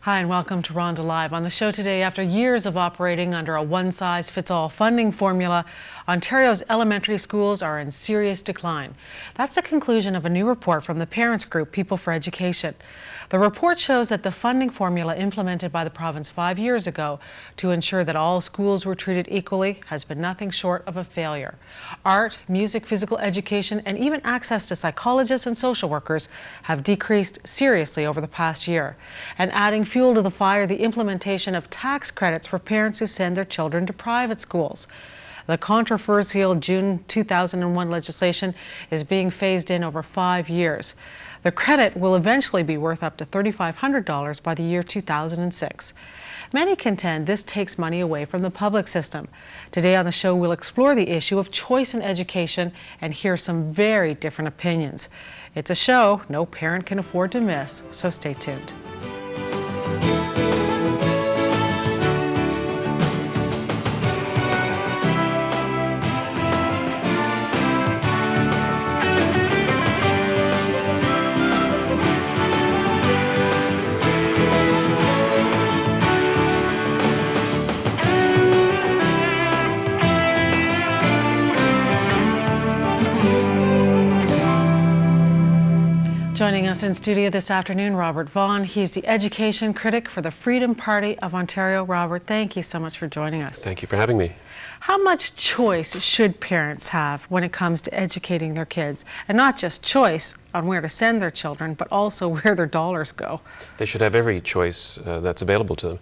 Hi and welcome to Rhonda Live. On the show today, after years of operating under a one-size-fits-all funding formula, Ontario's elementary schools are in serious decline. That's the conclusion of a new report from the parents group People for Education. The report shows that the funding formula implemented by the province 5 years ago to ensure that all schools were treated equally has been nothing short of a failure. Art, music, physical education, and even access to psychologists and social workers have decreased seriously over the past year. And adding fuel to the fire, the implementation of tax credits for parents who send their children to private schools. The controversial June 2001 legislation is being phased in over 5 years. The credit will eventually be worth up to $3,500 by the year 2006. Many contend this takes money away from the public system. Today on the show, we'll explore the issue of choice in education and hear some very different opinions. It's a show no parent can afford to miss, so stay tuned. Joining us in studio this afternoon, Robert Vaughan. He's the education critic for the Freedom Party of Ontario. Robert, thank you so much for joining us. Thank you for having me. How much choice should parents have when it comes to educating their kids? And not just choice on where to send their children, but also where their dollars go. They should have every choice that's available to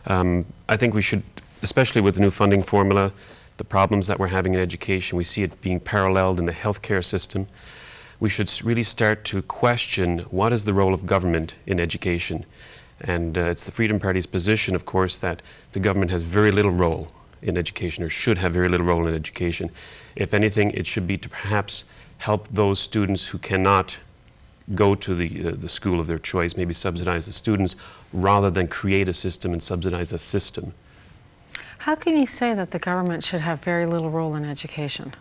them. I think we should, especially with the new funding formula, the problems that we're having in education, we see it being paralleled in the healthcare system. We should really start to question what is the role of government in education. And it's the Freedom Party's position, of course, that the government has very little role in education, or should have very little role in education. If anything, it should be to perhaps help those students who cannot go to the school of their choice, maybe subsidize the students, rather than create a system and subsidize a system. How can you say that the government should have very little role in education?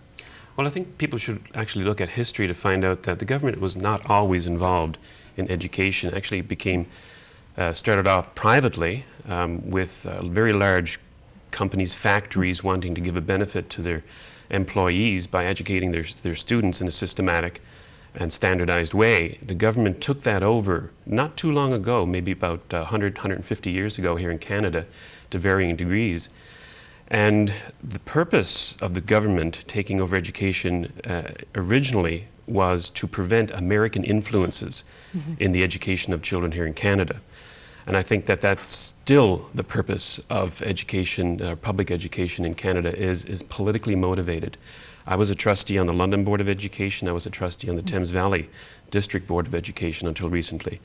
Well, I think people should actually look at history to find out that the government was not always involved in education. Actually, it started off privately with very large companies, factories wanting to give a benefit to their employees by educating their students in a systematic and standardized way. The government took that over not too long ago, maybe about 150 years ago here in Canada, to varying degrees. And the purpose of the government taking over education originally was to prevent American influences in the education of children here in Canada. And I think that that's still the purpose of education, public education in Canada is politically motivated. I was a trustee on the London Board of Education. I was a trustee on the Thames Valley District Board of Education until recently.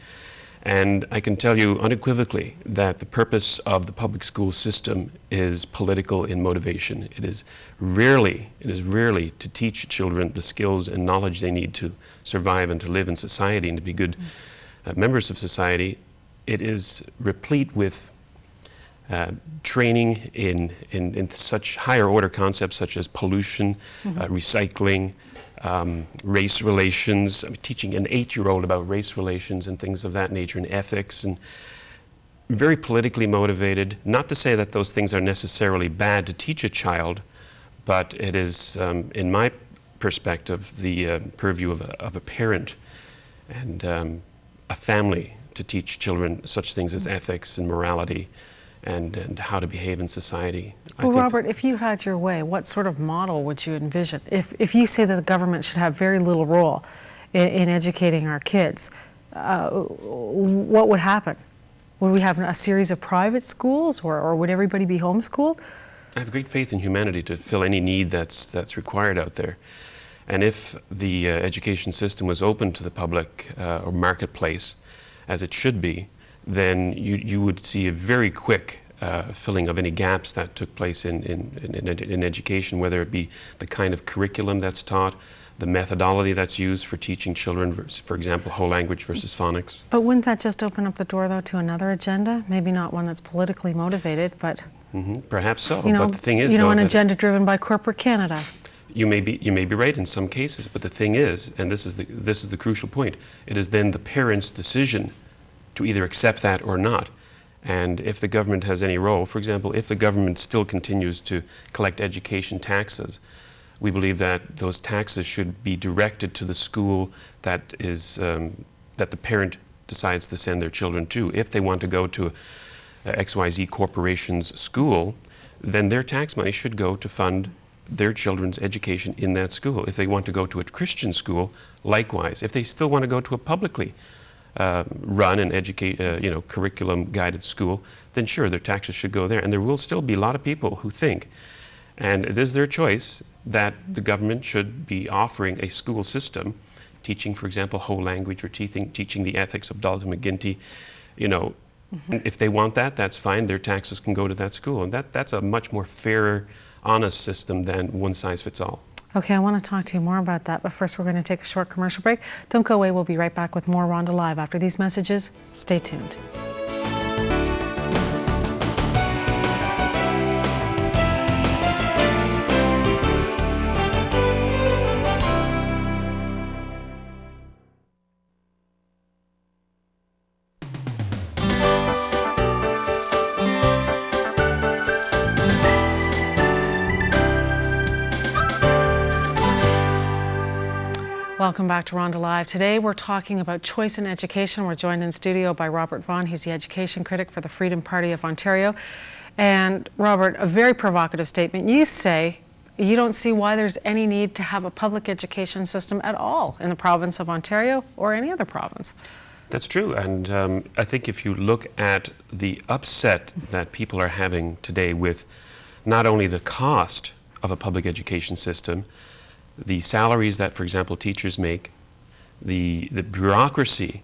And I can tell you unequivocally that the purpose of the public school system is political in motivation. It is rarely to teach children the skills and knowledge they need to survive and to live in society and to be good members of society. It is replete with training in such higher order concepts such as pollution, recycling, race relations. I'm teaching an 8-year-old about race relations and things of that nature, and ethics, and very politically motivated. Not to say that those things are necessarily bad to teach a child, but it is, in my perspective, the purview of a parent and a family to teach children such things as ethics and morality and how to behave in society. Well, Robert, if you had your way, what sort of model would you envision? If you say that the government should have very little role in educating our kids, what would happen? Would we have a series of private schools, or would everybody be homeschooled? I have great faith in humanity to fill any need that's required out there. And if the education system was open to the public or marketplace, as it should be, then you would see a very quick filling of any gaps that took place in education, whether it be the kind of curriculum that's taught, the methodology that's used for teaching children, for example, whole language versus phonics. But wouldn't that just open up the door, though, to another agenda? Maybe not one that's politically motivated, but... Perhaps so, but the thing is, an agenda driven by corporate Canada. You may be right in some cases, but the thing is, and this is the crucial point, it is then the parents' decision to either accept that or not. And if the government has any role, for example, if the government still continues to collect education taxes, we believe that those taxes should be directed to the school that is that the parent decides to send their children to. If they want to go to XYZ Corporation's school, then their tax money should go to fund their children's education in that school. If they want to go to a Christian school, likewise. If they still want to go to a publicly run and curriculum-guided school, then sure, their taxes should go there. And there will still be a lot of people who think, and it is their choice, that the government should be offering a school system, teaching, for example, whole language or teaching the ethics of Dalton McGuinty. If they want that, that's fine. Their taxes can go to that school. And that's a much more fairer, honest system than one size fits all. Okay, I want to talk to you more about that, but first we're going to take a short commercial break. Don't go away. We'll be right back with more Rhonda Live after these messages. Stay tuned. Welcome back to Rhonda Live. Today we're talking about choice in education. We're joined in studio by Robert Vaughan. He's the education critic for the Freedom Party of Ontario. And Robert, a very provocative statement. You say you don't see why there's any need to have a public education system at all in the province of Ontario or any other province. That's true, and I think if you look at the upset that people are having today with not only the cost of a public education system, the salaries that, for example, teachers make, the bureaucracy,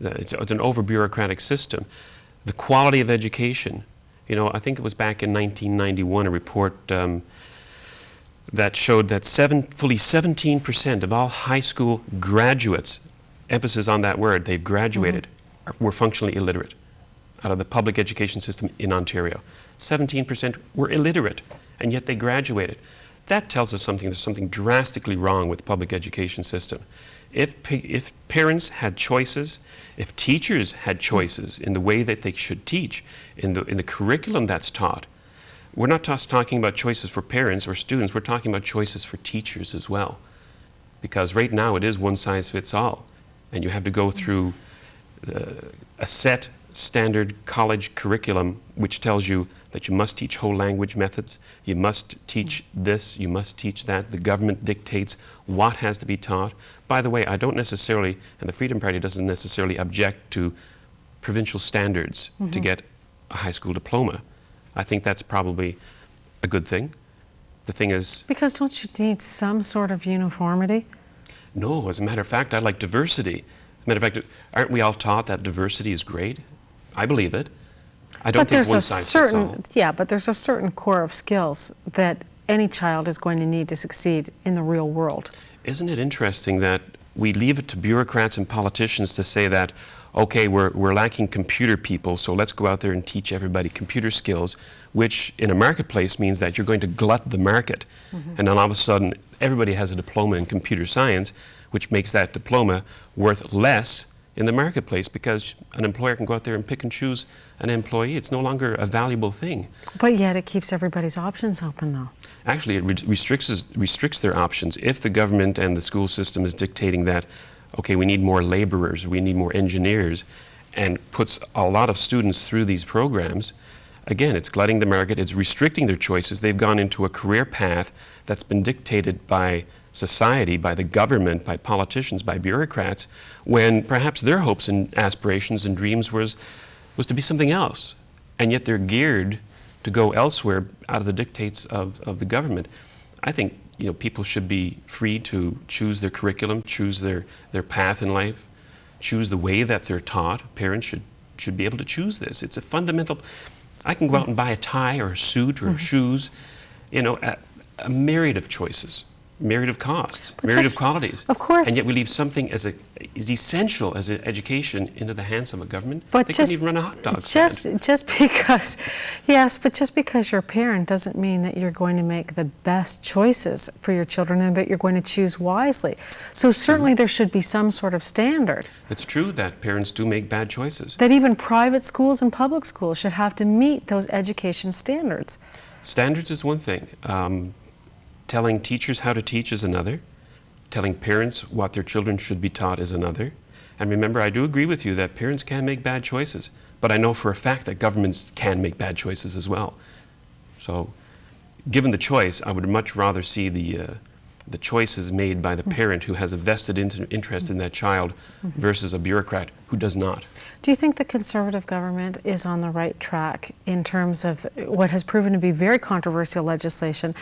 it's an over-bureaucratic system, the quality of education. I think it was back in 1991, a report that showed that fully 17% of all high school graduates, emphasis on that word, they've graduated, were functionally illiterate out of the public education system in Ontario. 17% were illiterate, and yet they graduated. That tells us something. There's something drastically wrong with the public education system. If parents had choices, if teachers had choices in the way that they should teach, in the curriculum that's taught, we're not just talking about choices for parents or students, we're talking about choices for teachers as well. Because right now it is one size fits all, and you have to go through a set standard college curriculum which tells you that you must teach whole language methods, you must teach this, you must teach that. The government dictates what has to be taught. By the way, I don't necessarily, and the Freedom Party doesn't necessarily object to provincial standards to get a high school diploma. I think that's probably a good thing. The thing is... Because don't you need some sort of uniformity? No, as a matter of fact, I like diversity. As a matter of fact, aren't we all taught that diversity is great? I believe it. I don't think one size fits all. Yeah, but there's a certain core of skills that any child is going to need to succeed in the real world. Isn't it interesting that we leave it to bureaucrats and politicians to say that, okay, we're lacking computer people, so let's go out there and teach everybody computer skills, which in a marketplace means that you're going to glut the market. And then all of a sudden, everybody has a diploma in computer science, which makes that diploma worth less in the marketplace because an employer can go out there and pick and choose an employee. It's no longer a valuable thing. But yet it keeps everybody's options open, though. Actually, it restricts their options. If the government and the school system is dictating that, okay, we need more laborers, we need more engineers, and puts a lot of students through these programs, again, it's glutting the market, it's restricting their choices. They've gone into a career path that's been dictated by society, by the government, by politicians, by bureaucrats, when perhaps their hopes and aspirations and dreams was to be something else. And yet they're geared to go elsewhere out of the dictates of the government. I think people should be free to choose their curriculum, choose their path in life, choose the way that they're taught. Parents should be able to choose this. It's a fundamental... I can go out and buy a tie or a suit or shoes, a myriad of choices. myriad of costs, But myriad just- of qualities. of course. And yet we leave something as essential as education into the hands of a government. But they just- couldn't even run a hot dog stand. Just because, yes, but just because you're a parent doesn't mean that you're going to make the best choices for your children and that you're going to choose wisely. So certainly there should be some sort of standard. It's true that parents do make bad choices. That even private schools and public schools should have to meet those education standards. Standards is one thing. Telling teachers how to teach is another. Telling parents what their children should be taught is another. And remember, I do agree with you that parents can make bad choices, but I know for a fact that governments can make bad choices as well. So, given the choice, I would much rather see the choices made by the parent who has a vested interest in that child versus a bureaucrat who does not. Do you think the Conservative government is on the right track in terms of what has proven to be very controversial legislation,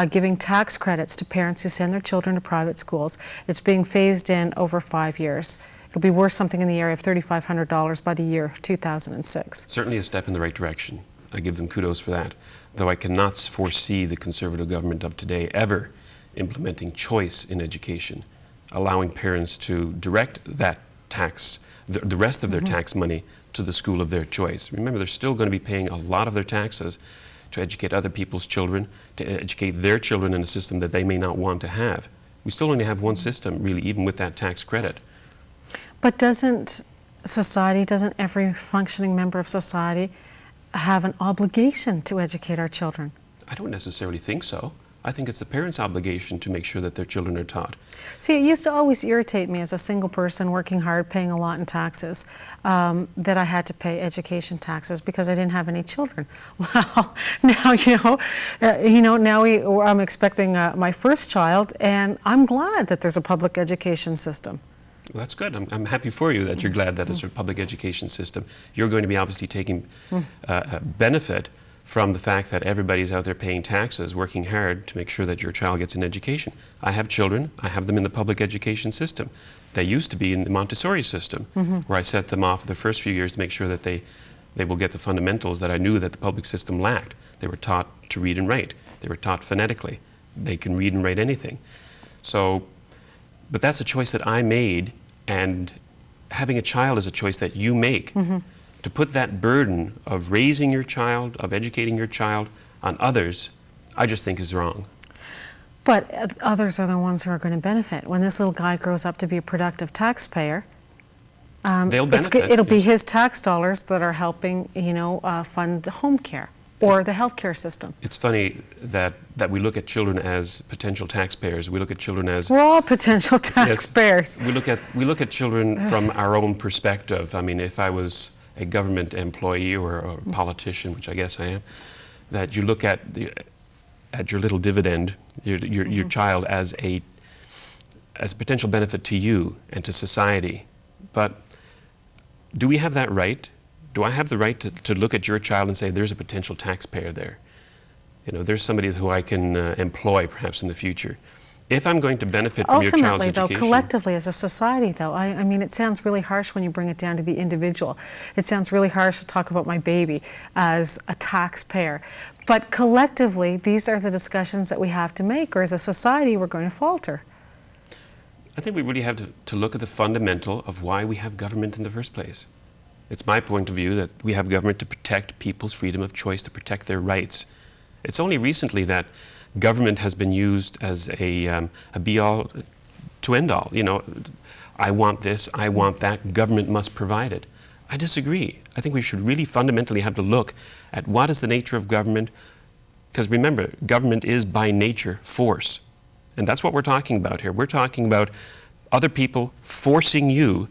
giving tax credits to parents who send their children to private schools? It's being phased in over 5 years. It'll be worth something in the area of $3,500 by the year 2006. Certainly a step in the right direction. I give them kudos for that, though I cannot foresee the Conservative government of today ever implementing choice in education, allowing parents to direct that tax, the rest of their tax money to the school of their choice. Remember, they're still going to be paying a lot of their taxes to educate other people's children, to educate their children in a system that they may not want to have. We still only have one system, really, even with that tax credit. But doesn't every functioning member of society have an obligation to educate our children? I don't necessarily think so. I think it's the parents' obligation to make sure that their children are taught. See, it used to always irritate me as a single person working hard, paying a lot in taxes, that I had to pay education taxes because I didn't have any children. Well, now, I'm expecting my first child, and I'm glad that there's a public education system. Well, that's good. I'm happy for you that you're glad that it's a public education system. You're going to be obviously taking benefit from the fact that everybody's out there paying taxes, working hard to make sure that your child gets an education. I have children. I have them in the public education system. They used to be in the Montessori system, where I set them off the first few years to make sure that they will get the fundamentals that I knew that the public system lacked. They were taught to read and write. They were taught phonetically. They can read and write anything. So, but that's a choice that I made, and having a child is a choice that you make. To put that burden of raising your child, of educating your child on others, I just think is wrong. But others are the ones who are going to benefit. When this little guy grows up to be a productive taxpayer, they'll benefit. It'll be his tax dollars that are helping, fund home care or the healthcare system. It's funny that we look at children as potential taxpayers. We look at children as... We're all potential taxpayers. Yes, we look at children from our own perspective. I mean, if I was a government employee or a politician, which I guess I am, that you look at your little dividend, your child as a potential benefit to you and to society. But do we have that right? Do I have the right to look at your child and say, there's a potential taxpayer there? There's somebody who I can employ perhaps in the future. If I'm going to benefit from your child's education... Ultimately, though, collectively as a society, though, I mean, it sounds really harsh when you bring it down to the individual. It sounds really harsh to talk about my baby as a taxpayer. But collectively, these are the discussions that we have to make, or as a society, we're going to falter. I think we really have to look at the fundamental of why we have government in the first place. It's my point of view that we have government to protect people's freedom of choice, to protect their rights. It's only recently that government has been used as a be-all to end-all. I want this, I want that, government must provide it. I disagree. I think we should really fundamentally have to look at what is the nature of government, because remember, government is by nature force. And that's what we're talking about here. We're talking about other people forcing you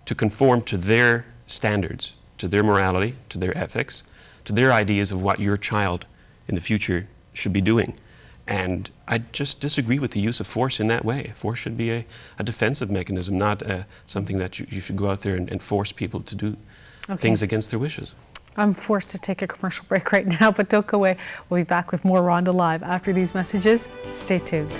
to conform to their standards, to their morality, to their ethics, to their ideas of what your child in the future should be doing. And I just disagree with the use of force in that way. Force should be a defensive mechanism, not something that you should go out there and force people to do things against their wishes. I'm forced to take a commercial break right now, but don't go away. We'll be back with more Rhonda Live after these messages. Stay tuned.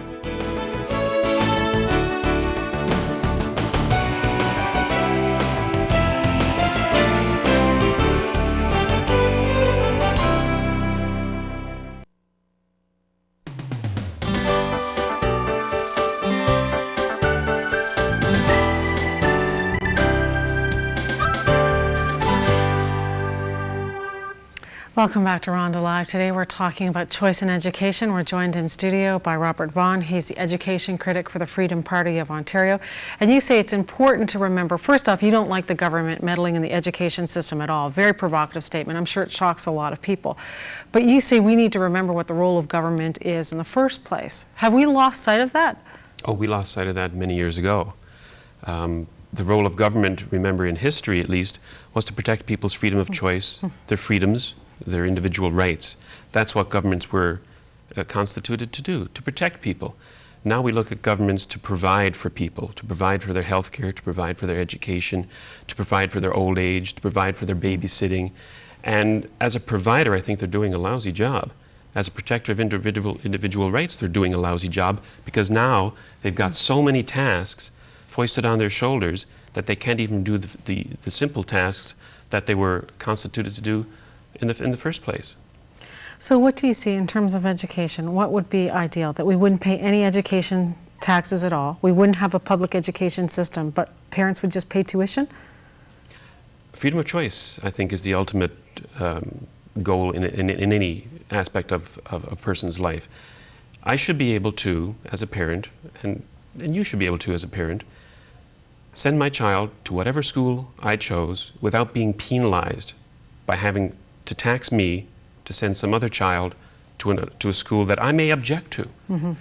Welcome back to Rhonda Live. Today we're talking about choice in education. We're joined in studio by Robert Vaughan. He's the education critic for the Freedom Party of Ontario. And you say it's important to remember, first off, you don't like the government meddling in the education system at all. Very provocative statement. I'm sure it shocks a lot of people. But you say we need to remember what the role of government is in the first place. Have we lost sight of that? Oh, we lost sight of that many years ago. The role of government, remember in history at least, was to protect people's freedom of choice, their freedoms, their individual rights. That's what governments were constituted to do, to protect people. Now we look at governments to provide for people, to provide for their health care, to provide for their education, to provide for their old age, to provide for their babysitting. And as a provider, I think they're doing a lousy job. As a protector of individual rights, they're doing a lousy job because now they've got so many tasks foisted on their shoulders that they can't even do the simple tasks that they were constituted to do in the first place. So what do you see in terms of education? What would be ideal? That we wouldn't pay any education taxes at all? We wouldn't have a public education system, but parents would just pay tuition? Freedom of choice, I think, is the ultimate goal in any aspect of a person's life. I should be able to, as a parent, and you should be able to as a parent, send my child to whatever school I chose without being penalized by having to tax me to send some other child to a school that I may object to. Mm-hmm.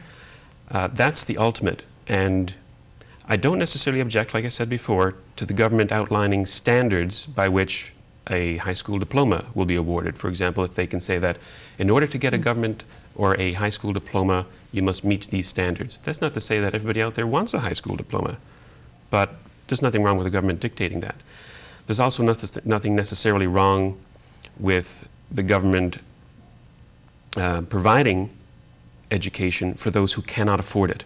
That's the ultimate. And I don't necessarily object, like I said before, to the government outlining standards by which a high school diploma will be awarded. For example, if they can say that in order to get a government or a high school diploma, you must meet these standards. That's not to say that everybody out there wants a high school diploma, but there's nothing wrong with the government dictating that. There's also nothing necessarily wrong with the government providing education for those who cannot afford it.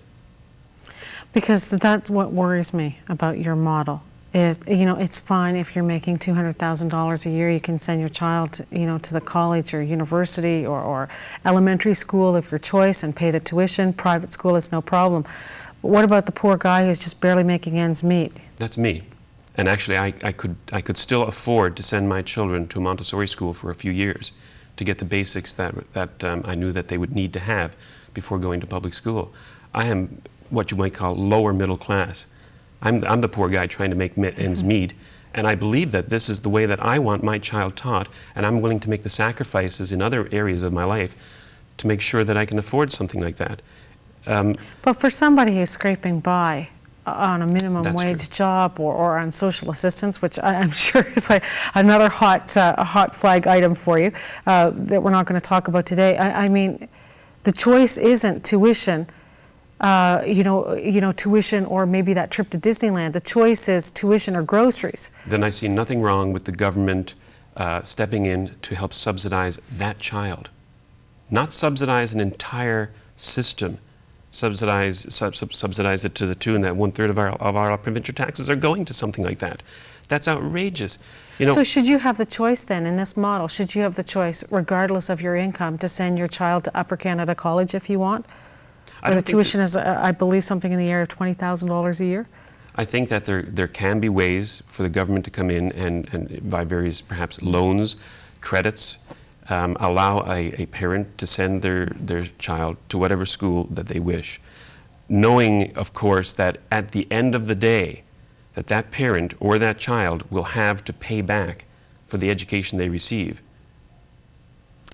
Because that's what worries me about your model. Is, you know, it's fine if you're making $200,000 a year, you can send your child, you know, to the college or university or elementary school of your choice and pay the tuition. Private school is no problem. But what about the poor guy who's just barely making ends meet? That's me. And actually, I could still afford to send my children to a Montessori school for a few years to get the basics that I knew that they would need to have before going to public school. I am what you might call lower middle class. I'm the poor guy trying to make ends meet, and I believe that this is the way that I want my child taught, and I'm willing to make the sacrifices in other areas of my life to make sure that I can afford something like that. But for somebody who's scraping by on a minimum wage true. job or on social assistance, which I'm sure is like another hot flag item for you that we're not going to talk about today. I mean, the choice isn't tuition. Tuition or maybe that trip to Disneyland. The choice is tuition or groceries. Then I see nothing wrong with the government stepping in to help subsidize that child. Not subsidize an entire system. Subsidize it to the tune that 1/3 of our provincial taxes are going to something like that. That's outrageous. You know, so should you have the choice then in this model? Should you have the choice, regardless of your income, to send your child to Upper Canada College if you want? Where the tuition is, I believe, something in the area of $20,000 a year? I think that there can be ways for the government to come in and by various, perhaps, loans, credits, allow a parent to send their child to whatever school that they wish, knowing, of course, that at the end of the day, that parent or that child will have to pay back for the education they receive.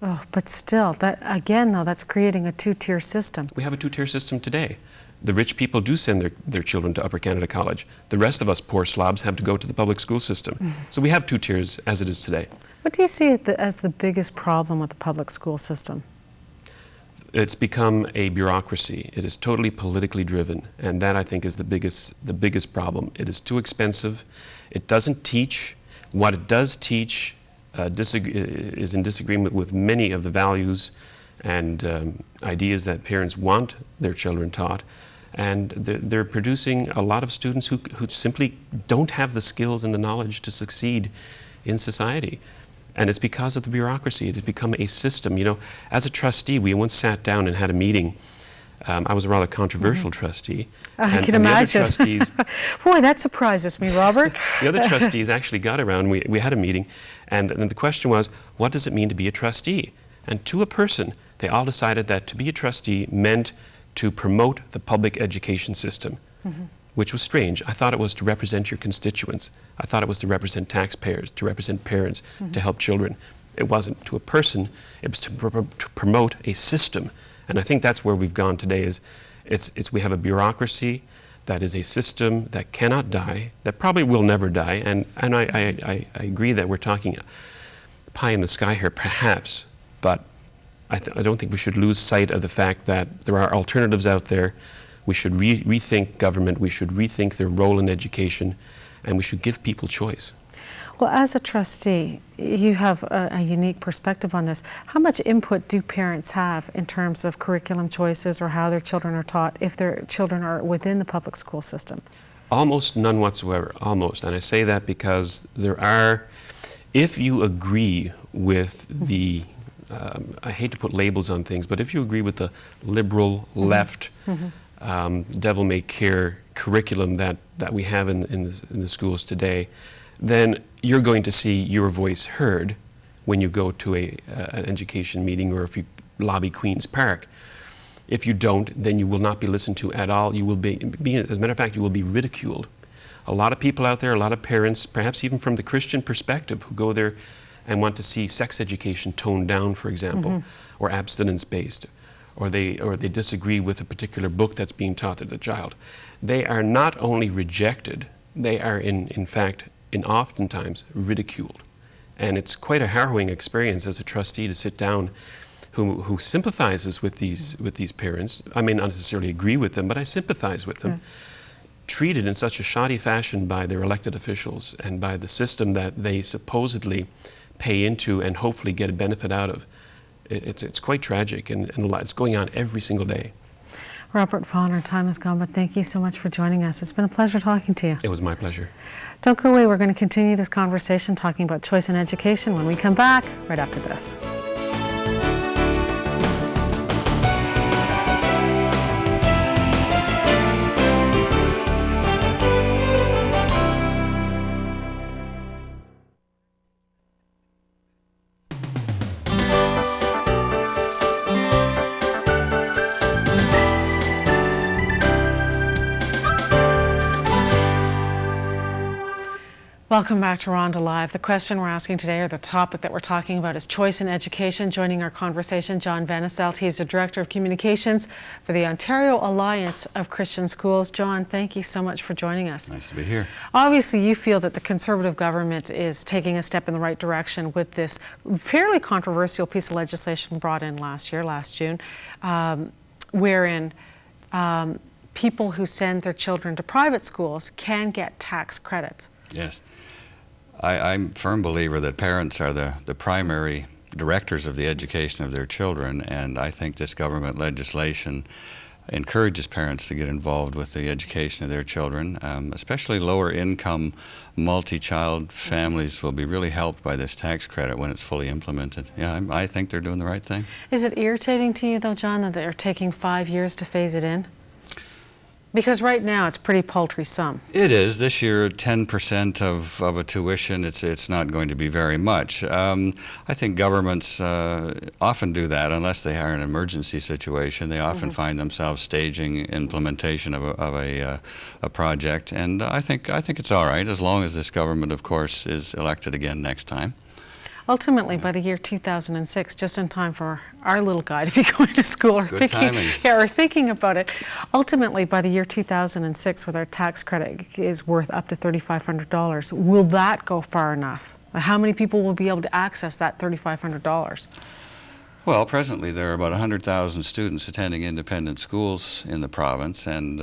Oh, but still, that again, though, that's creating a two-tier system. We have a two-tier system today. The rich people do send their children to Upper Canada College. The rest of us poor slobs have to go to the public school system. So we have two tiers as it is today. What do you see as the biggest problem with the public school system? It's become a bureaucracy. It is totally politically driven, and that, I think, is the biggest problem. It is too expensive. It doesn't teach. What it does teach is in disagreement with many of the values and ideas that parents want their children taught. And they're producing a lot of students who simply don't have the skills and the knowledge to succeed in society. And it's because of the bureaucracy. It has become a system. You know, as a trustee, we once sat down and had a meeting I was a rather controversial trustee. I can the imagine. other trustees, Boy, that surprises me, Robert. the other trustees actually got around. We had a meeting, and the question was, what does it mean to be a trustee? And to a person, they all decided that to be a trustee meant to promote the public education system, which was strange. I thought it was to represent your constituents. I thought it was to represent taxpayers, to represent parents, to help children. It wasn't to a person, it was to promote a system. And I think that's where we've gone today. Is we have a bureaucracy that is a system that cannot die, that probably will never die. And I agree that we're talking pie in the sky here, perhaps, but I don't think we should lose sight of the fact that there are alternatives out there. We should rethink government, we should rethink their role in education, and we should give people choice. Well, as a trustee, you have a unique perspective on this. How much input do parents have in terms of curriculum choices or how their children are taught if their children are within the public school system? Almost none whatsoever, almost. And I say that because there are, if you agree with the, I hate to put labels on things, but if you agree with the liberal, left, devil-may-care curriculum that we have in the schools today, then you're going to see your voice heard when you go to an education meeting or if you lobby Queen's Park. If you don't, then you will not be listened to at all. You will be, as a matter of fact, you will be ridiculed. A lot of people out there, a lot of parents, perhaps even from the Christian perspective, who go there and want to see sex education toned down, for example, or abstinence-based, or they disagree with a particular book that's being taught to the child. They are not only rejected, they are in fact, oftentimes ridiculed. And it's quite a harrowing experience as a trustee to sit down who sympathizes with these parents. I may not necessarily agree with them, but I sympathize with them. Treated in such a shoddy fashion by their elected officials and by the system that they supposedly pay into and hopefully get a benefit out of. It's quite tragic, and it's going on every single day. Robert Vaughan, our time is gone, but thank you so much for joining us. It's been a pleasure talking to you. It was my pleasure. Don't go away. We're going to continue this conversation talking about choice in education when we come back right after this. Welcome back to Rhonda Live. The question we're asking today, or the topic that we're talking about, is choice in education. Joining our conversation, John Vanasselt. He's the Director of Communications for the Ontario Alliance of Christian Schools. John, thank you so much for joining us. Nice to be here. Obviously, you feel that the Conservative government is taking a step in the right direction with this fairly controversial piece of legislation brought in last June, wherein people who send their children to private schools can get tax credits. Yes. I'm a firm believer that parents are the primary directors of the education of their children, and I think this government legislation encourages parents to get involved with the education of their children. Especially lower income multi-child families will be really helped by this tax credit when it's fully implemented. Yeah, I think they're doing the right thing. Is it irritating to you though, John, that they're taking 5 years to phase it in? Because right now it's pretty paltry sum. It is. This year, 10% of a tuition, it's not going to be very much. I think governments often do that unless they are in an emergency situation. They often find themselves staging implementation of a project, and I think it's all right as long as this government, of course, is elected again next time. Ultimately, by the year 2006, just in time for our little guy to be going to school or thinking about it, ultimately by the year 2006, with our tax credit is worth up to $3,500, will that go far enough? How many people will be able to access that $3,500? Well, presently there are about 100,000 students attending independent schools in the province, and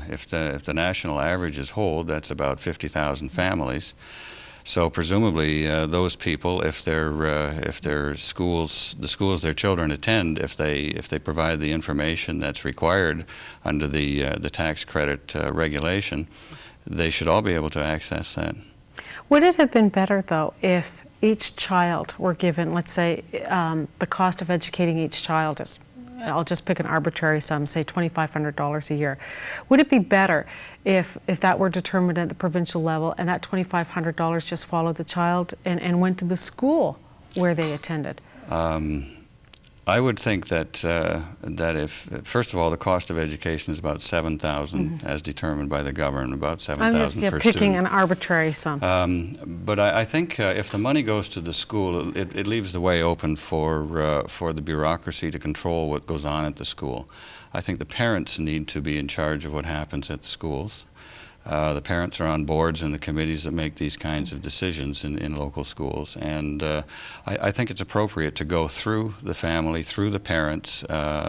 if the national averages hold, that's about 50,000 families. So presumably those people, if their schools, the schools their children attend, if they provide the information that's required under the tax credit regulation, they should all be able to access that. Would it have been better though if each child were given, let's say, the cost of educating each child is I'll just pick an arbitrary sum, say $2,500 a year. Would it be better if that were determined at the provincial level and that $2,500 just followed the child and went to the school where they attended? I would think that if, first of all, the cost of education is about $7,000 as determined by the government, about $7,000 I'm just per picking student. an arbitrary sum. But I think if the money goes to the school, it leaves the way open for the bureaucracy to control what goes on at the school. I think the parents need to be in charge of what happens at the schools. The parents are on boards and the committees that make these kinds of decisions in local schools. And I think it's appropriate to go through the family, through the parents,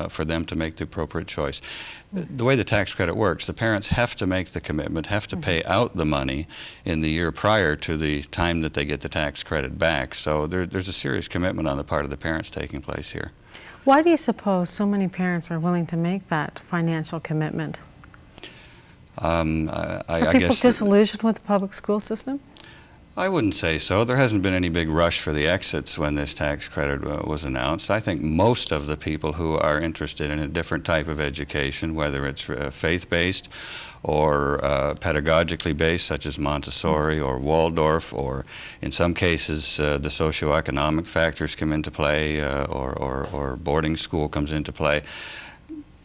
for them to make the appropriate choice. The way the tax credit works, the parents have to make the commitment, have to pay out the money in the year prior to the time that they get the tax credit back. So there's a serious commitment on the part of the parents taking place here. Why do you suppose so many parents are willing to make that financial commitment? Are people disillusioned with the public school system? I wouldn't say so. There hasn't been any big rush for the exits when this tax credit was announced. I think most of the people who are interested in a different type of education, whether it's faith-based or pedagogically based, such as Montessori or Waldorf, or in some cases the socioeconomic factors come into play, or boarding school comes into play.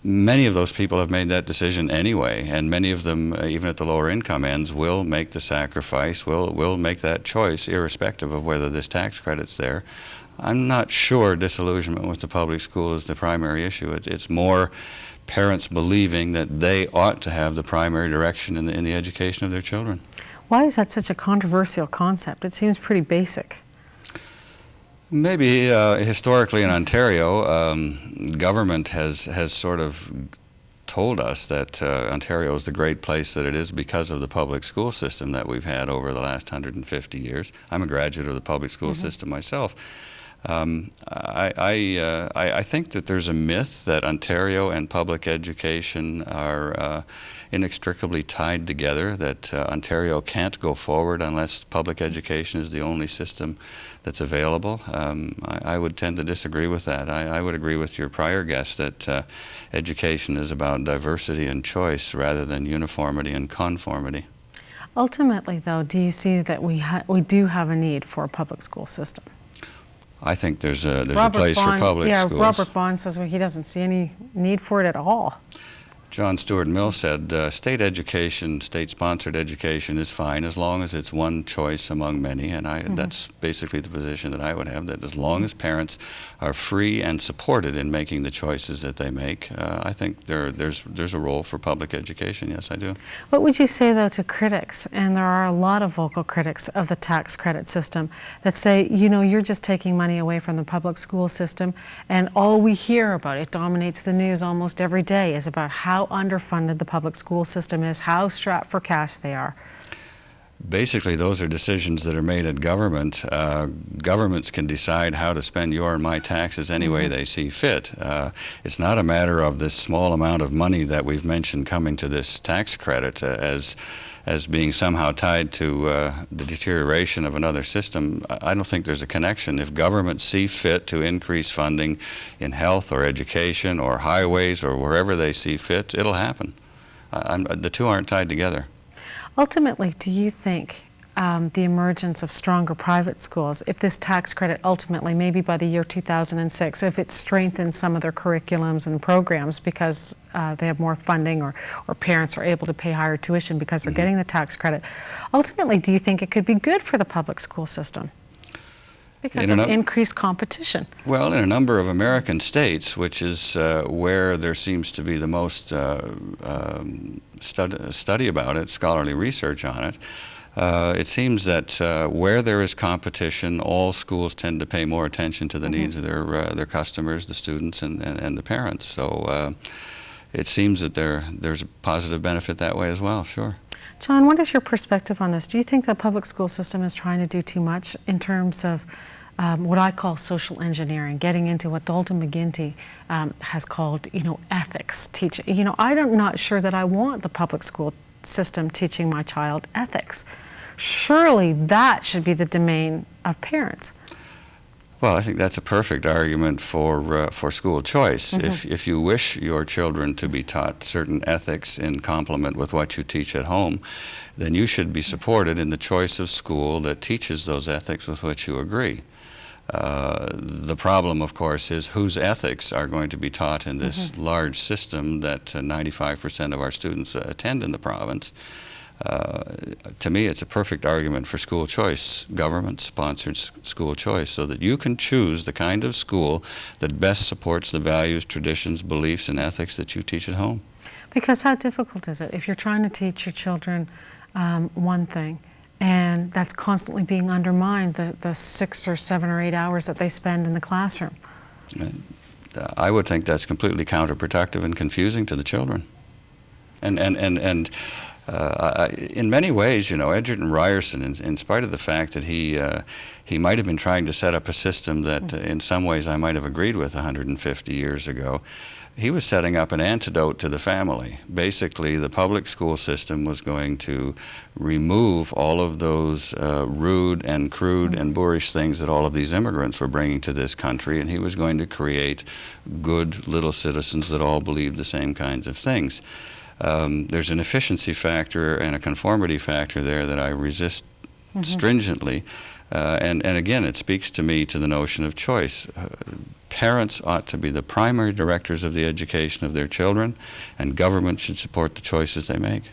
Many of those people have made that decision anyway, and many of them, even at the lower income ends, will make the sacrifice, will make that choice, irrespective of whether this tax credit's there. I'm not sure disillusionment with the public school is the primary issue. It's more parents believing that they ought to have the primary direction in the education of their children. Why is that such a controversial concept? It seems pretty basic. Maybe historically in Ontario, government has sort of told us that Ontario is the great place that it is because of the public school system that we've had over the last 150 years. I'm a graduate of the public school system myself. I think that there's a myth that Ontario and public education are inextricably tied together, that Ontario can't go forward unless public education is the only system that's available. I would tend to disagree with that. I would agree with your prior guest that education is about diversity and choice rather than uniformity and conformity. Ultimately, though, do you see that we do have a need for a public school system? I think there's a place for public schools. Yeah, Robert Vaughan says he doesn't see any need for it at all. John Stuart Mill said, state education, state-sponsored education is fine as long as it's one choice among many, and that's basically the position that I would have, that as long as parents are free and supported in making the choices that they make, I think there's a role for public education, yes, I do. What would you say, though, to critics, and there are a lot of vocal critics of the tax credit system, that say, you know, you're just taking money away from the public school system, and all we hear about, it dominates the news almost every day, is about how underfunded the public school system is, how strapped for cash they are? Basically, those are decisions that are made at government. Governments can decide how to spend your and my taxes any way they see fit. It's not a matter of this small amount of money that we've mentioned coming to this tax credit as being somehow tied to the deterioration of another system. I don't think there's a connection. If governments see fit to increase funding in health or education or highways or wherever they see fit, it'll happen. The two aren't tied together. Ultimately, do you think the emergence of stronger private schools, if this tax credit ultimately, maybe by the year 2006, if it strengthens some of their curriculums and programs because they have more funding, or parents are able to pay higher tuition because they're getting the tax credit, ultimately, do you think it could be good for the public school system because of increased competition? Well, in a number of American states, which is where there seems to be the most study about it, scholarly research on it, it seems that where there is competition, all schools tend to pay more attention to the needs of their customers, the students, and the parents. So it seems that there's a positive benefit that way as well, sure. John, what is your perspective on this? Do you think the public school system is trying to do too much in terms of what I call social engineering, getting into what Dalton McGuinty has called, ethics teaching? I'm not sure that I want the public school system teaching my child ethics. Surely that should be the domain of parents. Well, I think that's a perfect argument for school choice. If you wish your children to be taught certain ethics in complement with what you teach at home, then you should be supported in the choice of school that teaches those ethics with which you agree. The problem, of course, is whose ethics are going to be taught in this large system that 95% of our students attend in the province. To me, it's a perfect argument for school choice, government-sponsored school choice, so that you can choose the kind of school that best supports the values, traditions, beliefs, and ethics that you teach at home. Because how difficult is it if you're trying to teach your children one thing, and that's constantly being undermined, the 6 or 7 or 8 hours that they spend in the classroom? I would think that's completely counterproductive and confusing to the children. In many ways, you know, Edgerton Ryerson, in spite of the fact that he might have been trying to set up a system that in some ways I might have agreed with 150 years ago, he was setting up an antidote to the family. Basically, the public school system was going to remove all of those rude and crude and boorish things that all of these immigrants were bringing to this country, and he was going to create good little citizens that all believed the same kinds of things. There's an efficiency factor and a conformity factor there that I resist stringently. And again, it speaks to me to the notion of choice. Parents ought to be the primary directors of the education of their children, and government should support the choices they make.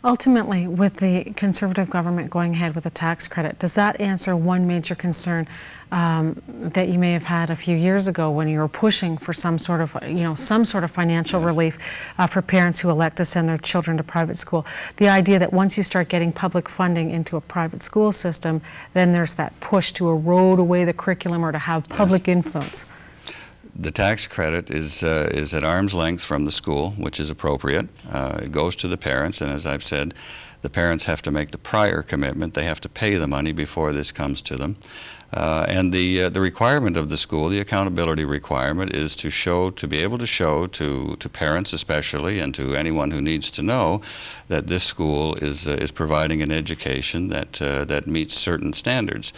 Ultimately, with the Conservative government going ahead with a tax credit, does that answer one major concern that you may have had a few years ago when you were pushing for some sort of financial relief for parents who elect to send their children to private school? The idea that once you start getting public funding into a private school system, then there's that push to erode away the curriculum or to have public influence. The tax credit is at arm's length from the school, which is appropriate. It goes to the parents, and as I've said, the parents have to make the prior commitment. They have to pay the money before this comes to them. And the requirement of the school, the accountability requirement, is to be able to show to parents especially, and to anyone who needs to know, that this school is providing an education that meets certain standards.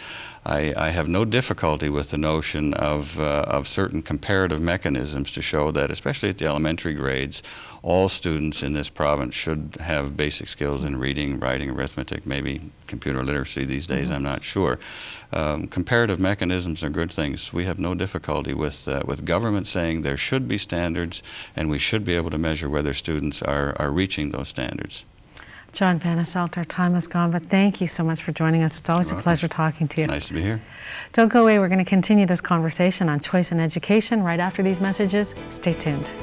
I have no difficulty with the notion of certain comparative mechanisms to show that, especially at the elementary grades, all students in this province should have basic skills in reading, writing, arithmetic, maybe computer literacy these days, I'm not sure. Comparative mechanisms are good things. We have no difficulty with government saying there should be standards, and we should be able to measure whether students are reaching those standards. John Van Asselt, our time is gone, but thank you so much for joining us. It's always a pleasure talking to you. Nice to be here. Don't go away. We're going to continue this conversation on choice in education right after these messages. Stay tuned.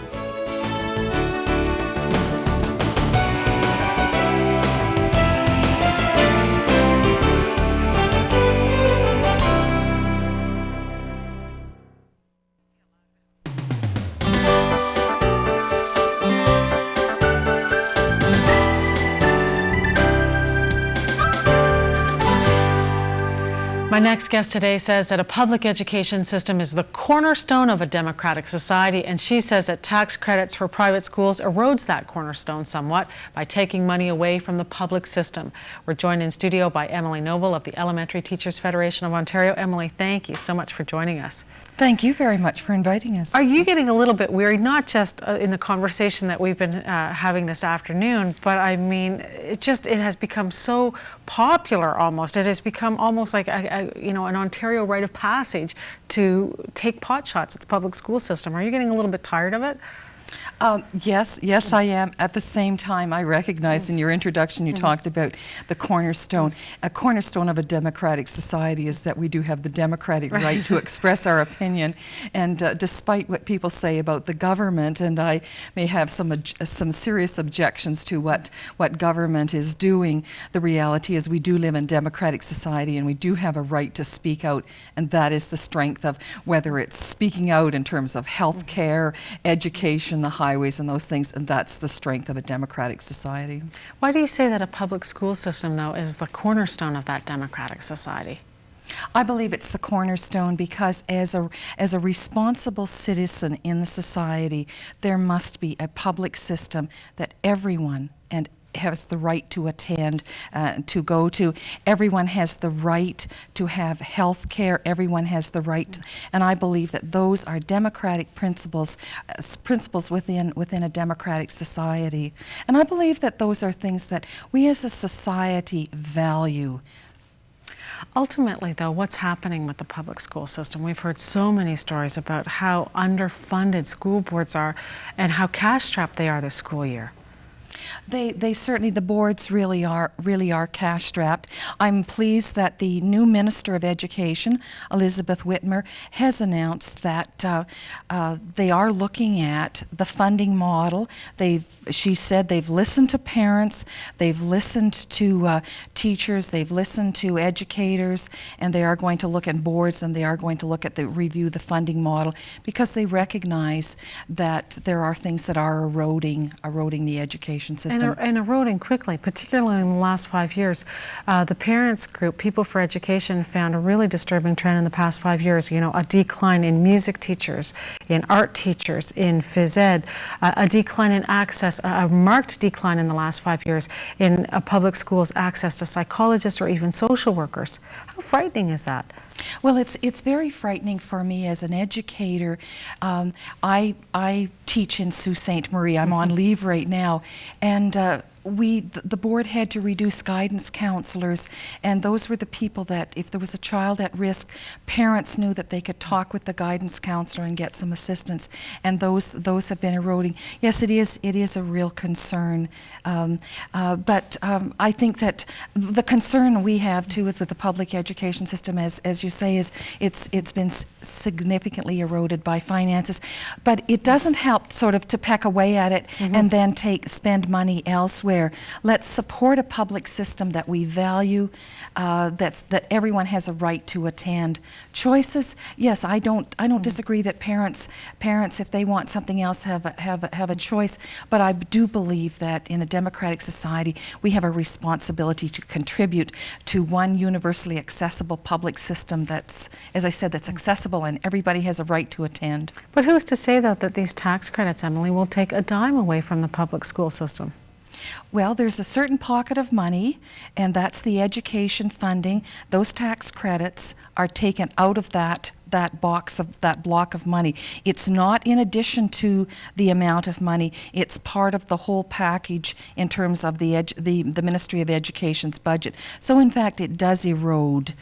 My next guest today says that a public education system is the cornerstone of a democratic society, and she says that tax credits for private schools erodes that cornerstone somewhat by taking money away from the public system. We're joined in studio by Emily Noble of the Elementary Teachers Federation of Ontario. Emily, thank you so much for joining us. Thank you very much for inviting us. Are you getting a little bit weary, not just in the conversation that we've been having this afternoon, but I mean, it has become so popular almost. It has become almost like an Ontario rite of passage to take pot shots at the public school system. Are you getting a little bit tired of it? Yes, I am. At the same time, I recognize in your introduction you talked about the cornerstone. A cornerstone of a democratic society is that we do have the democratic right to express our opinion. And despite what people say about the government, and I may have some serious objections to what government is doing, the reality is we do live in a democratic society and we do have a right to speak out, and that is the strength of whether it's speaking out in terms of health care, education, the highways and those things, and that's the strength of a democratic society. Why do you say that a public school system, though, is the cornerstone of that democratic society? I believe it's the cornerstone because as a responsible citizen in the society, there must be a public system that everyone and the right to attend, to go to. Everyone has the right to have health care. Everyone has the right, and I believe that those are democratic principles, principles within a democratic society. And I believe that those are things that we as a society value. Ultimately, though, what's happening with the public school system? We've heard so many stories about how underfunded school boards are and how cash-strapped they are this school year. They certainly, the boards really are cash-strapped. I'm pleased that the new Minister of Education, Elizabeth Whitmer, has announced that they are looking at the funding model. She said they've listened to parents, they've listened to teachers, they've listened to educators, and they are going to look at boards, and they are going to look at review the funding model, because they recognize that there are things that are eroding the education system. And eroding quickly, particularly in the last 5 years. The parents group, People for Education, found a really disturbing trend in the past 5 years. You know, a decline in music teachers, in art teachers, in phys ed, a decline in access, a marked decline in the last 5 years in public schools' access to psychologists or even social workers. How frightening is that? Well, it's very frightening for me as an educator. I teach in Sault Ste. Marie. I'm on leave right now, and the board had to reduce guidance counselors, and those were the people that, if there was a child at risk, parents knew that they could talk with the guidance counselor and get some assistance, and those have been eroding. Yes, it is a real concern, but I think that the concern we have too with the public education system, as you say, is it's been significantly eroded by finances, but it doesn't help sort of to peck away at it and then spend money elsewhere. Let's support a public system that we value, that everyone has a right to attend. Choices, yes, I don't disagree that parents, if they want something else, have a choice. But I do believe that in a democratic society, we have a responsibility to contribute to one universally accessible public system that's, as I said, that's accessible and everybody has a right to attend. But who's to say, though, that these tax credits, Emily, will take a dime away from the public school system? Well, there's a certain pocket of money, and that's the education funding. Those tax credits are taken out of that block of money. It's not in addition to the amount of money. It's part of the whole package in terms of the Ministry of Education's budget. So in fact, it does erode.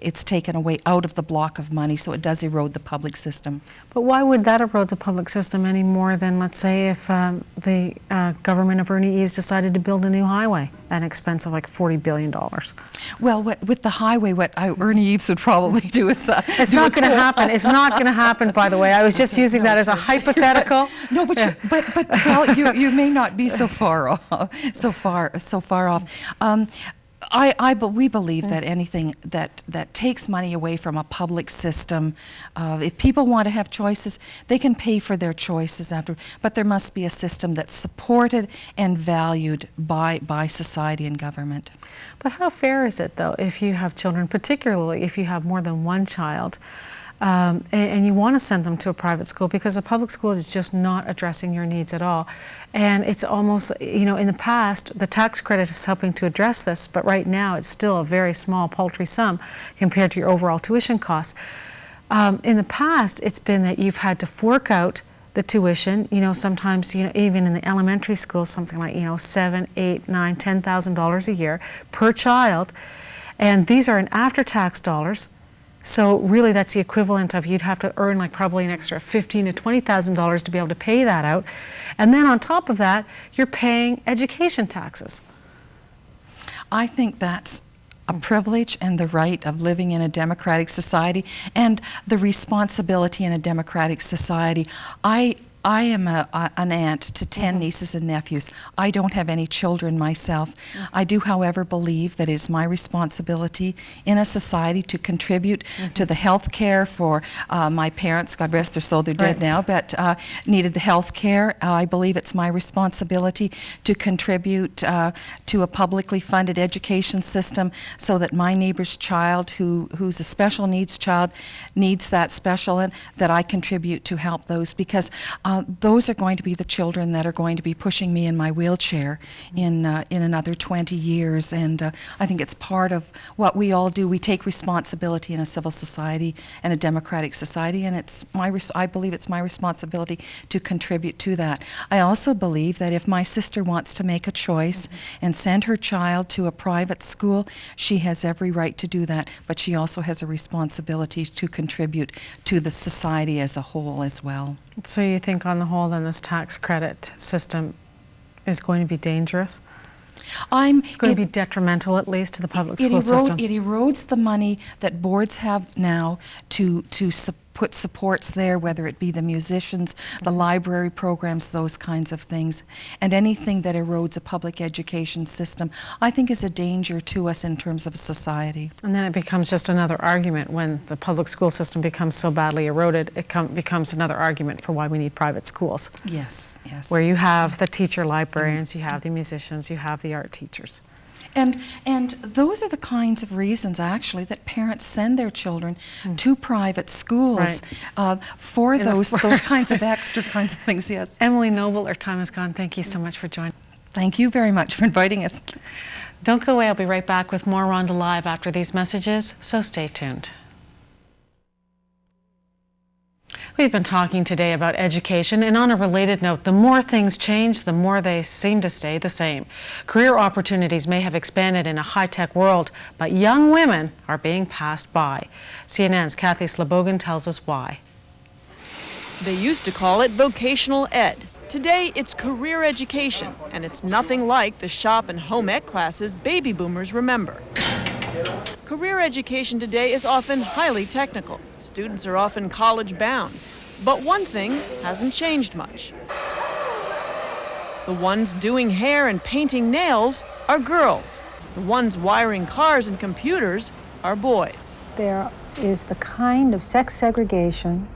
It's taken away out of the block of money, so it does erode the public system. But why would that erode the public system any more than, let's say, if the government of Ernie Eves decided to build a new highway at an expense of like $40 billion? Well, with the highway, what Ernie Eves would probably do is it's not going to happen. It's not going to happen, by the way. I was just using that as a hypothetical. No, but well, you may not be so far off. But we believe that anything that takes money away from a public system, if people want to have choices, they can pay for their choices after. But there must be a system that's supported and valued by society and government. But how fair is it, though, if you have children, particularly if you have more than one child, and you want to send them to a private school because a public school is just not addressing your needs at all. And it's almost, you know, in the past, the tax credit is helping to address this, but right now it's still a very small, paltry sum compared to your overall tuition costs. In the past, it's been that you've had to fork out the tuition, you know, sometimes, you know, even in the elementary schools, something like, you know, $7,000, $8,000, $9,000, $10,000 a year per child. And these are in after-tax dollars. So really that's the equivalent of, you'd have to earn like probably an extra $15,000 to $20,000 to be able to pay that out. And then on top of that, you're paying education taxes. I think that's a privilege and the right of living in a democratic society and the responsibility in a democratic society. I am an aunt to 10 nieces and nephews. I don't have any children myself. I do, however, believe that it is my responsibility in a society to contribute to the health care for my parents. God rest their soul, they're dead now, but needed the health care. I believe it's my responsibility to contribute to a publicly funded education system so that my neighbor's child who's a special needs child needs that special, and that I contribute to help those, because those are going to be the children that are going to be pushing me in my wheelchair in another 20 years. And I think it's part of what we all do. We take responsibility in a civil society and a democratic society, and I believe it's my responsibility to contribute to that. I also believe that if my sister wants to make a choice and send her child to a private school, she has every right to do that, but she also has a responsibility to contribute to the society as a whole as well. So you think on the whole then this tax credit system is going to be dangerous? It's going to be detrimental, at least, to the public school system. It erodes the money that boards have now to put supports there, whether it be the musicians, the library programs, those kinds of things. And anything that erodes a public education system, I think, is a danger to us in terms of society. And then it becomes just another argument when the public school system becomes so badly eroded. It becomes another argument for why we need private schools. Yes, yes. Where you have the teacher librarians, you have the musicians, you have the art teachers. And those are the kinds of reasons, actually, that parents send their children to private schools for those kinds of extra kinds of things, yes. Emily Noble, our time is gone. Thank you so much for joining. Thank you very much for inviting us. Don't go away. I'll be right back with more Rhonda Live after these messages, so stay tuned. We've been talking today about education, and on a related note, the more things change, the more they seem to stay the same. Career opportunities may have expanded in a high-tech world, but young women are being passed by. CNN's Kathy Slebogan tells us why. They used to call it vocational ed. Today, it's career education, and it's nothing like the shop and home ec classes baby boomers remember. Career education today is often highly technical. Students are often college-bound. But one thing hasn't changed much. The ones doing hair and painting nails are girls. The ones wiring cars and computers are boys. There is the kind of sex segregation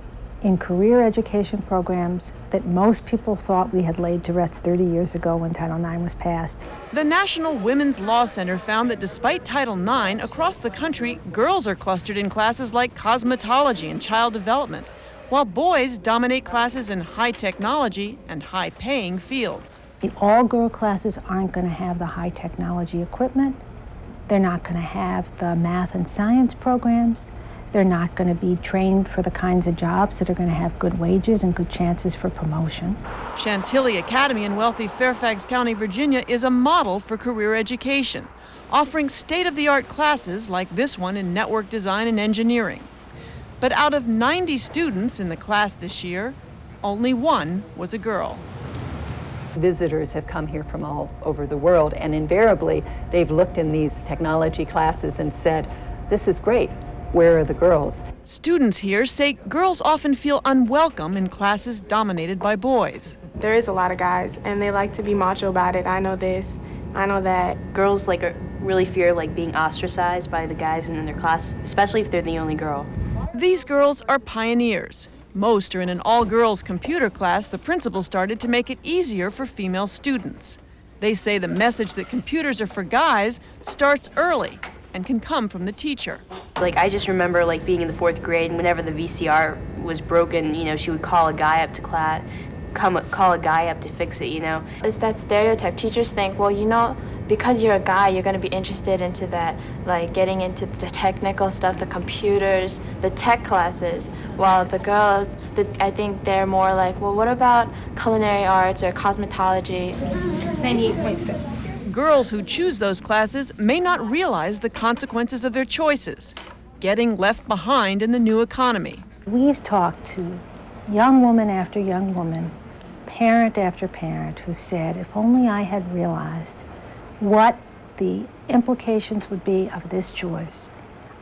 in career education programs that most people thought we had laid to rest 30 years ago when Title IX was passed. The National Women's Law Center found that despite Title IX, across the country, girls are clustered in classes like cosmetology and child development, while boys dominate classes in high technology and high-paying fields. The all-girl classes aren't going to have the high technology equipment. They're not going to have the math and science programs. They're not going to be trained for the kinds of jobs that are going to have good wages and good chances for promotion. Chantilly Academy in wealthy Fairfax County, Virginia is a model for career education, offering state-of-the-art classes like this one in network design and engineering. But out of 90 students in the class this year, only one was a girl. Visitors have come here from all over the world, and invariably they've looked in these technology classes and said, "This is great. Where are the girls?" Students here say girls often feel unwelcome in classes dominated by boys. There is a lot of guys, and they like to be macho about it. I know this, I know that. Girls really fear being ostracized by the guys in their class, especially if they're the only girl. These girls are pioneers. Most are in an all-girls computer class the principal started to make it easier for female students. They say the message that computers are for guys starts early and can come from the teacher. I just remember being in the 4th grade, and whenever the VCR was broken, she would call a guy up to class, call a guy up to fix it, It's that stereotype. Teachers think, well, because you're a guy, you're going to be interested into that, getting into the technical stuff, the computers, the tech classes, while the girls, I think they're more well, what about culinary arts or cosmetology? 98.6. Girls who choose those classes may not realize the consequences of their choices, getting left behind in the new economy. We've talked to young woman after young woman, parent after parent, who said, if only I had realized what the implications would be of this choice,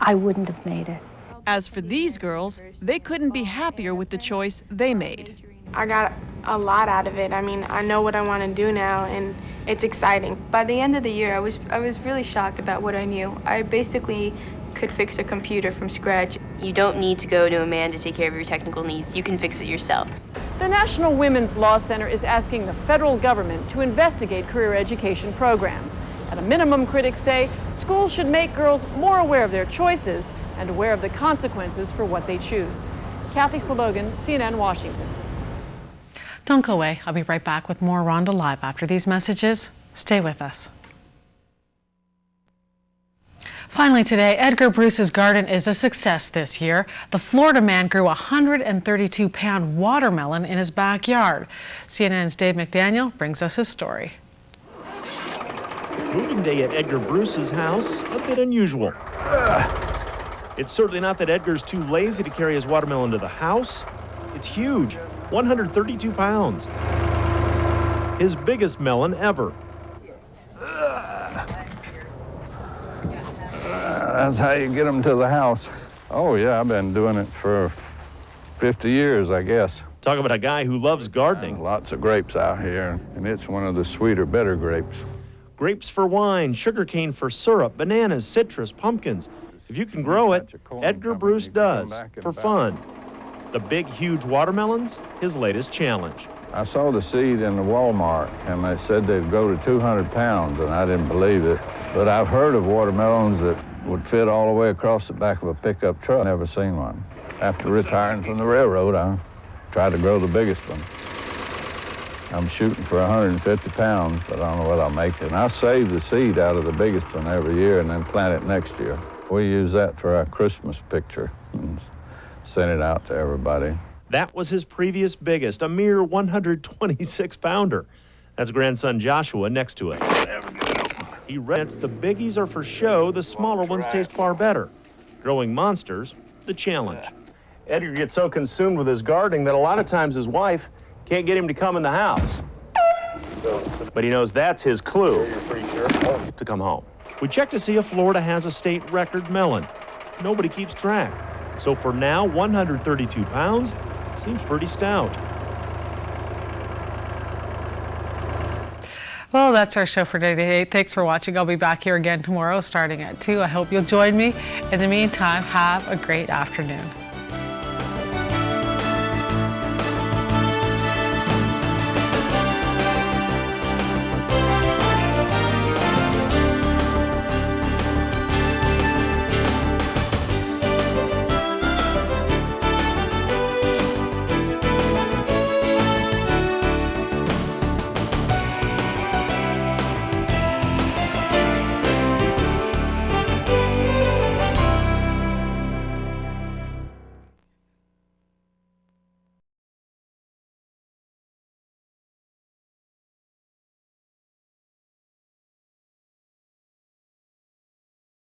I wouldn't have made it. As for these girls, they couldn't be happier with the choice they made. I got a lot out of it. I mean, I know what I want to do now, and it's exciting. By the end of the year, I was really shocked about what I knew. I basically could fix a computer from scratch. You don't need to go to a man to take care of your technical needs. You can fix it yourself. The National Women's Law Center is asking the federal government to investigate career education programs. At a minimum, critics say schools should make girls more aware of their choices and aware of the consequences for what they choose. Kathy Slebogan, CNN, Washington. Don't go away. I'll be right back with more Rhonda Live after these messages. Stay with us. Finally today, Edgar Bruce's garden is a success this year. The Florida man grew a 132-pound watermelon in his backyard. CNN's Dave McDaniel brings us his story. Moving day at Edgar Bruce's house, a bit unusual. It's certainly not that Edgar's too lazy to carry his watermelon to the house. It's huge, 132 pounds. His biggest melon ever. That's how you get them to the house. Oh yeah, I've been doing it for 50 years, I guess. Talk about a guy who loves gardening. Lots of grapes out here, and it's one of the sweeter, better grapes. Grapes for wine, sugarcane for syrup, bananas, citrus, pumpkins. If you can grow it, Edgar Bruce does, for fun. The big, huge watermelons, his latest challenge. I saw the seed in the Walmart, and they said they'd grow to 200 pounds, and I didn't believe it. But I've heard of watermelons that would fit all the way across the back of a pickup truck. Never seen one. After retiring from the railroad, I tried to grow the biggest one. I'm shooting for 150 pounds, but I don't know what I'll make it. And I save the seed out of the biggest one every year and then plant it next year. We use that for our Christmas picture and send it out to everybody. That was his previous biggest, a mere 126-pounder. That's grandson Joshua next to it. He rents the biggies are for show, the smaller ones taste far better. Growing monsters, the challenge. Edgar gets so consumed with his gardening that a lot of times his wife can't get him to come in the house. But he knows that's his clue to come home. We checked to see if Florida has a state record melon. Nobody keeps track. So for now, 132 pounds seems pretty stout. Well, that's our show for today. Thanks for watching. I'll be back here again tomorrow starting at 2. I hope you'll join me. In the meantime, have a great afternoon.